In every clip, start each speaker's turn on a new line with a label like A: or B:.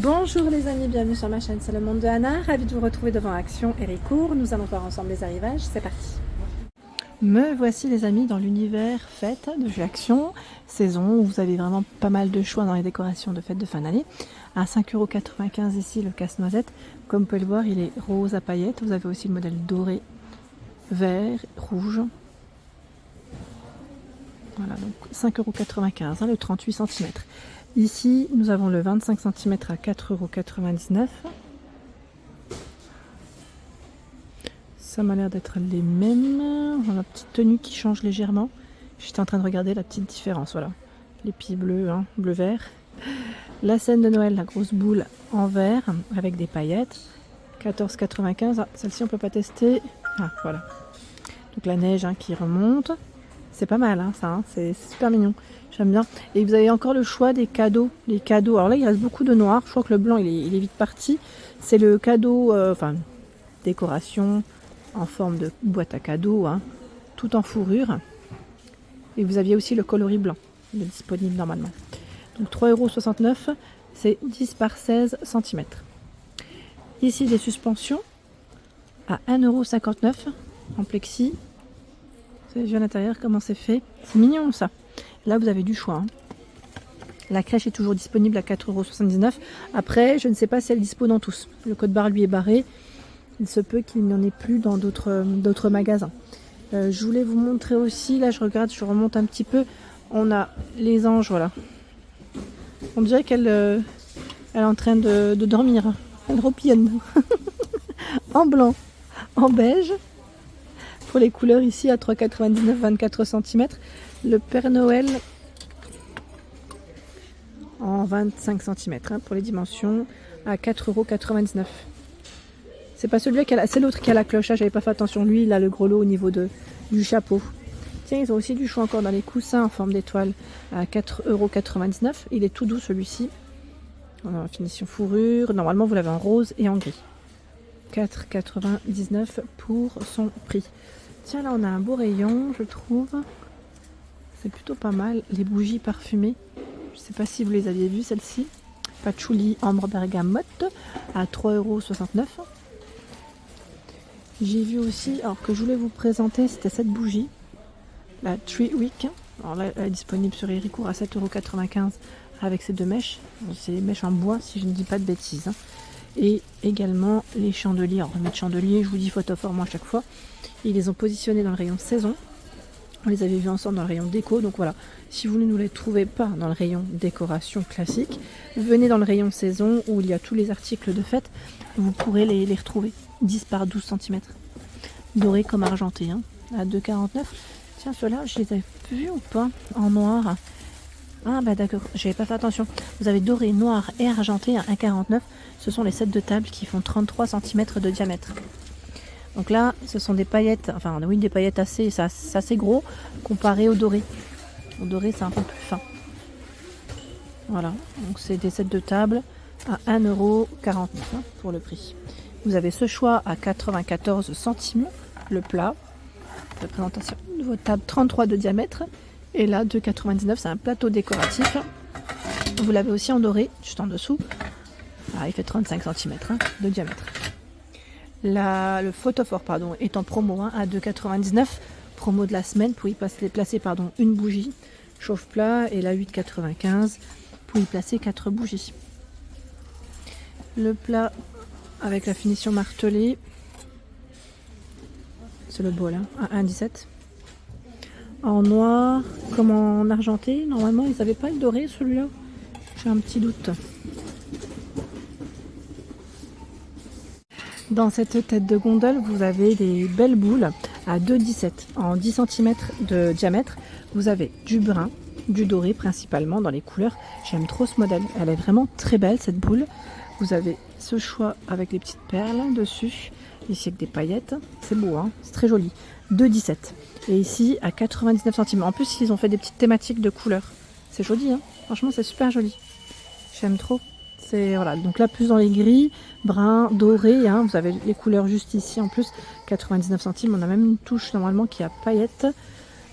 A: Bonjour les amis, bienvenue sur ma chaîne, c'est le monde de Anna, ravie de vous retrouver devant Action Héricourt. Nous allons voir ensemble les arrivages, c'est parti. Me voici les amis dans l'univers fête de chez Action, saison où vous avez vraiment pas mal de choix dans les décorations de fête de fin d'année. À 5,95 € ici le casse-noisette, comme vous pouvez le voir il est rose à paillettes, vous avez aussi le modèle doré, vert, rouge. Voilà donc 5,95 € le 38 cm. Ici, nous avons le 25 cm à 4,99 €. Ça m'a l'air d'être les mêmes. On a la petite tenue qui change légèrement. J'étais en train de regarder la petite différence. Voilà. Les pieds bleus, hein, bleu-vert. La scène de Noël, la grosse boule en vert avec des paillettes. 14,95 €. Ah, celle-ci, on ne peut pas tester. Ah, voilà. Donc la neige hein, qui remonte. C'est pas mal, hein, ça. Hein, c'est super mignon. J'aime bien. Et vous avez encore le choix des cadeaux. Les cadeaux. Alors là, il reste beaucoup de noir. Je crois que le blanc, il est vite parti. C'est le cadeau, enfin, décoration en forme de boîte à cadeaux, hein, tout en fourrure. Et vous aviez aussi le coloris blanc, il est disponible normalement. Donc 3,69 €, c'est 10 par 16 cm. Ici, des suspensions à 1,59 € en plexi. Vous avez vu à l'intérieur comment c'est fait. C'est mignon ça. Là, vous avez du choix. Hein. La crèche est toujours disponible à 4,79 €. Après, je ne sais pas si elle est dispo dans tous. Le code barre lui est barré. Il se peut qu'il n'y en ait plus dans d'autres magasins. Je voulais vous montrer aussi, là je regarde, je remonte un petit peu. On a les anges, voilà. On dirait qu'elle elle est en train de dormir. Elle roupillonne. En blanc, en beige. Pour les couleurs ici à 3,99 €, 24 cm. Le Père Noël en 25 cm hein, pour les dimensions à 4,99 €. C'est pas celui-là qui a c'est l'autre qui a la cloche. J'avais pas fait attention. Lui, il a le gros lot au niveau du chapeau. Tiens, ils ont aussi du choix encore dans les coussins en forme d'étoile à 4,99 €. Il est tout doux celui-ci. En finition fourrure. Normalement, vous l'avez en rose et en gris. 4,99 € pour son prix. Tiens, là, on a un beau rayon, je trouve. C'est plutôt pas mal. Les bougies parfumées. Je sais pas si vous les aviez vues, celles-ci. Patchouli ambre bergamote à 3,69 €. J'ai vu aussi, alors que je voulais vous présenter, c'était cette bougie, la Tree Week. Alors là, elle est disponible sur Héricourt à 7,95 € avec ces deux mèches. C'est les mèches en bois, si je ne dis pas de bêtises. Hein. Et également les chandeliers. Alors, remettre chandeliers, je vous dis photophore moi à chaque fois. Ils les ont positionnés dans le rayon saison. On les avait vus ensemble dans le rayon déco. Donc voilà, si vous ne les trouvez pas dans le rayon décoration classique, venez dans le rayon saison où il y a tous les articles de fête. Vous pourrez les retrouver. 10 par 12 cm. Doré comme argenté, hein, à 2,49 €. Tiens, ceux-là, je les ai vus ou pas en noir? Ah, bah d'accord, j'avais pas fait attention. Vous avez doré, noir et argenté à 1,49 €. Ce sont les sets de table qui font 33 cm de diamètre. Donc là, ce sont des paillettes, enfin, oui, des paillettes assez gros comparé au doré. Au doré, c'est un peu plus fin. Voilà, donc c'est des sets de table à 1,49 € hein, pour le prix. Vous avez ce choix à 94 centimes, le plat. La présentation de votre table 33 de diamètre. Et là, 2,99 €, c'est un plateau décoratif. Vous l'avez aussi en doré, juste en dessous. Ah, il fait 35 cm hein, de diamètre. Le photophore pardon, est en promo hein, à 2,99 €. Promo de la semaine pour y placer une bougie chauffe-plat. Et là, 8,95 € pour y placer 4 bougies. Le plat avec la finition martelée, c'est le bol hein, à 1,17 €. En noir comme en argenté, normalement ils n'avaient pas le doré celui-là. J'ai un petit doute. Dans cette tête de gondole, vous avez des belles boules à 2,17 € en 10 cm de diamètre. Vous avez du brun, du doré principalement dans les couleurs. J'aime trop ce modèle. Elle est vraiment très belle cette boule. Vous avez ce choix avec les petites perles dessus. Ici avec des paillettes. C'est beau, hein, c'est très joli. 2,17 €. Et ici à 99 centimes. En plus, ils ont fait des petites thématiques de couleurs. C'est joli, hein. Franchement, c'est super joli. J'aime trop. C'est voilà. Donc là, plus dans les gris, brun, doré. Hein. Vous avez les couleurs juste ici en plus. 99 centimes. On a même une touche normalement qui a paillettes.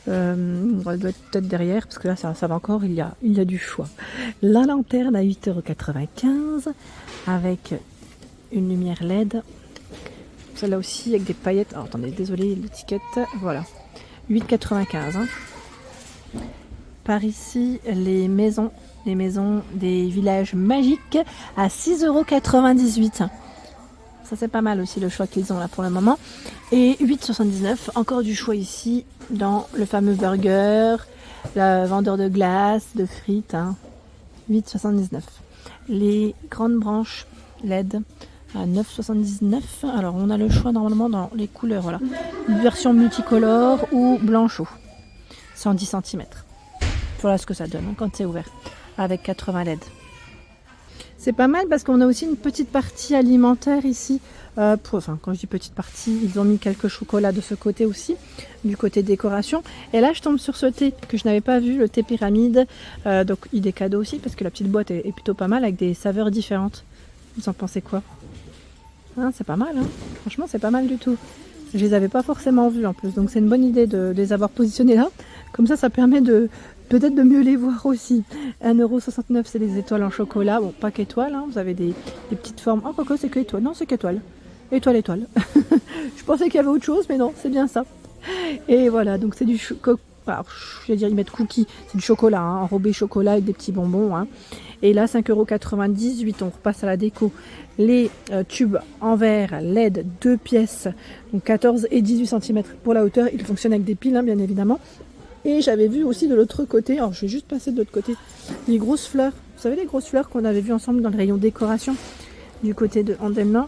A: Elle doit être peut-être derrière, parce que là, ça va encore, il y a du choix. La lanterne à 8,95 € avec une lumière LED. Celle-là aussi avec des paillettes. Alors, attendez, désolé, l'étiquette. Voilà. 8,95 €. Hein. Par ici, les maisons des villages magiques à 6,98 €. Ça, c'est pas mal aussi le choix qu'ils ont là pour le moment. Et 8,79 €. Encore du choix ici dans le fameux burger, le vendeur de glace, de frites. Hein. 8,79 €. Les grandes branches LED à 9,79 €. Alors, on a le choix normalement dans les couleurs. Voilà. Une version multicolore ou blanchot. 110 cm. Voilà ce que ça donne hein, quand c'est ouvert. Avec 80 LED. C'est pas mal parce qu'on a aussi une petite partie alimentaire ici. Enfin, quand je dis petite partie, ils ont mis quelques chocolats de ce côté aussi, du côté décoration. Et là, je tombe sur ce thé que je n'avais pas vu, le thé pyramide. Donc, il est cadeau aussi parce que la petite boîte est plutôt pas mal avec des saveurs différentes. Vous en pensez quoi? Hein, c'est pas mal, hein. Franchement, c'est pas mal du tout. Je les avais pas forcément vus en plus, donc c'est une bonne idée de les avoir positionnés là. Comme ça permet de peut-être de mieux les voir aussi. 1,69 €, c'est des étoiles en chocolat. Bon, pas qu'étoiles, hein. Vous avez des petites formes. Oh, quoi, c'est que étoiles. Non, c'est qu'étoiles. Étoile. Je pensais qu'il y avait autre chose, mais non, c'est bien ça. Et voilà, donc c'est du alors, je vais dire, ils mettent cookies. C'est du chocolat, hein, enrobé chocolat avec des petits bonbons. Hein. Et là, 5,98 €. On repasse à la déco. Les tubes en verre LED 2 pièces, donc 14 et 18 cm pour la hauteur. Ils fonctionnent avec des piles, hein, bien évidemment. Et j'avais vu aussi de l'autre côté, alors je vais juste passer de l'autre côté, les grosses fleurs. Vous savez les grosses fleurs qu'on avait vues ensemble dans le rayon décoration du côté de Andelma.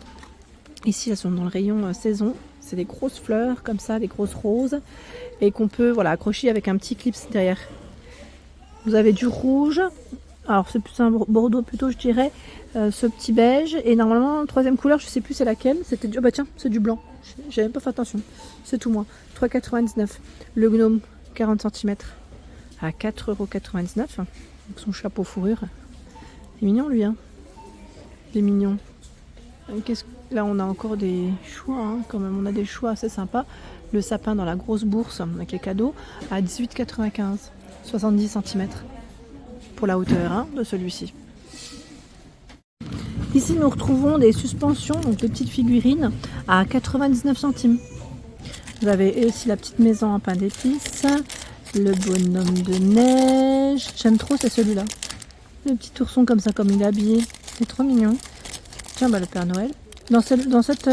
A: Ici, elles sont dans le rayon saison. C'est des grosses fleurs comme ça, des grosses roses. Et qu'on peut accrocher avec un petit clip derrière. Vous avez du rouge. Alors c'est plus un bordeaux plutôt, je dirais. Ce petit beige. Et normalement, troisième couleur, je sais plus c'est laquelle. C'était du... Oh bah tiens, c'est du blanc. J'avais même pas fait attention. C'est tout moi. 3,99 €. Le gnome. 40 cm à 4,99 €. Avec son chapeau fourrure. Il est mignon lui, hein. Il est mignon. Là, on a encore des choix, hein, quand même. On a des choix assez sympas. Le sapin dans la grosse bourse avec les cadeaux à 18,95 €. 70 cm pour la hauteur hein, de celui-ci. Ici, nous retrouvons des suspensions, donc des petites figurines à 99 centimes. Vous avez aussi la petite maison en pain d'épices, le bonhomme de neige. J'aime trop, c'est celui-là. Le petit ourson comme ça, comme il est habillé. C'est trop mignon. Tiens, le Père Noël. Dans cette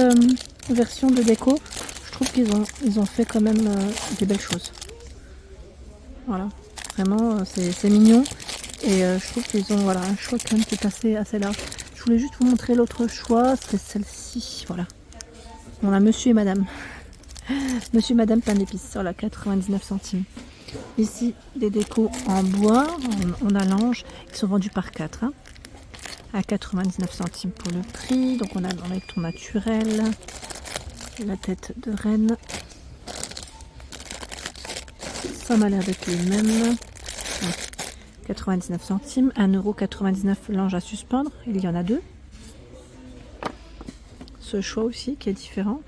A: version de déco, je trouve qu'ils ont fait quand même des belles choses. Voilà. Vraiment, c'est mignon. Et je trouve qu'ils ont un choix quand même qui est assez large. Je voulais juste vous montrer l'autre choix. C'est celle-ci. Voilà. On a monsieur et madame. Monsieur et madame pain d'épices, voilà, 99 centimes. Ici, des décos en bois, on a l'ange, qui sont vendus par 4, hein, à 99 centimes pour le prix. Donc on a dans les tons naturels, la tête de reine. Ça m'a l'air d'être les mêmes. 99 centimes, 1,99 € l'ange à suspendre, il y en a 2. Ce choix aussi qui est différent.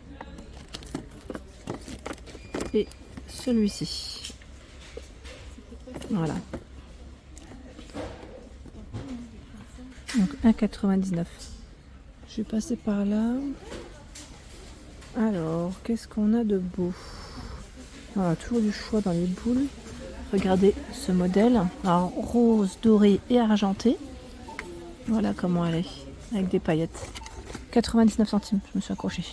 A: Et celui-ci. Voilà. Donc 1,99 €. Je vais passer par là. Alors, qu'est-ce qu'on a de beau? Voilà, toujours du choix dans les boules. Regardez ce modèle. Alors, rose, doré et argenté. Voilà comment elle est. Avec des paillettes. 99 centimes, je me suis accrochée.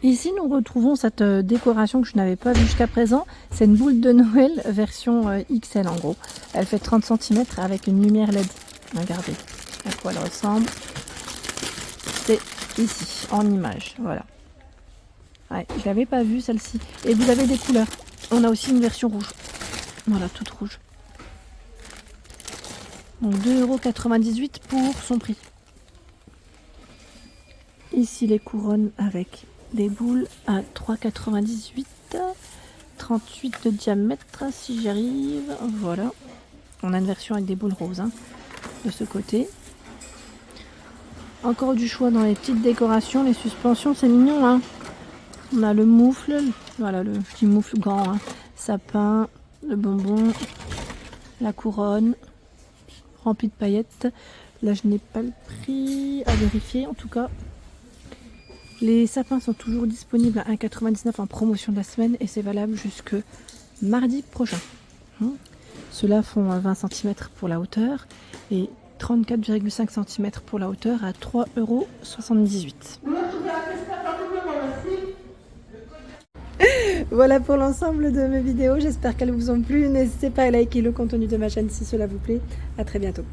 A: Ici, nous retrouvons cette décoration que je n'avais pas vue jusqu'à présent. C'est une boule de Noël version XL en gros. Elle fait 30 cm avec une lumière LED. Regardez à quoi elle ressemble. C'est ici, en image. Voilà. Ouais, je ne l'avais pas vue celle-ci. Et vous avez des couleurs. On a aussi une version rouge. Voilà, toute rouge. Donc 2,98 € pour son prix. Ici, les couronnes avec des boules à 3,98 €, 38 de diamètre si j'y arrive. Voilà, on a une version avec des boules roses hein, de ce côté. Encore du choix dans les petites décorations, les suspensions, c'est mignon, hein. On a le moufle, voilà le petit moufle grand, hein. Sapin, le bonbon, la couronne, remplie de paillettes. Là, je n'ai pas le prix à vérifier, en tout cas. Les sapins sont toujours disponibles à 1,99 € en promotion de la semaine et c'est valable jusque mardi prochain. Ceux-là font 20 cm pour la hauteur et 34,5 cm pour la hauteur à 3,78 €. Voilà pour l'ensemble de mes vidéos, j'espère qu'elles vous ont plu. N'hésitez pas à liker le contenu de ma chaîne si cela vous plaît. À très bientôt.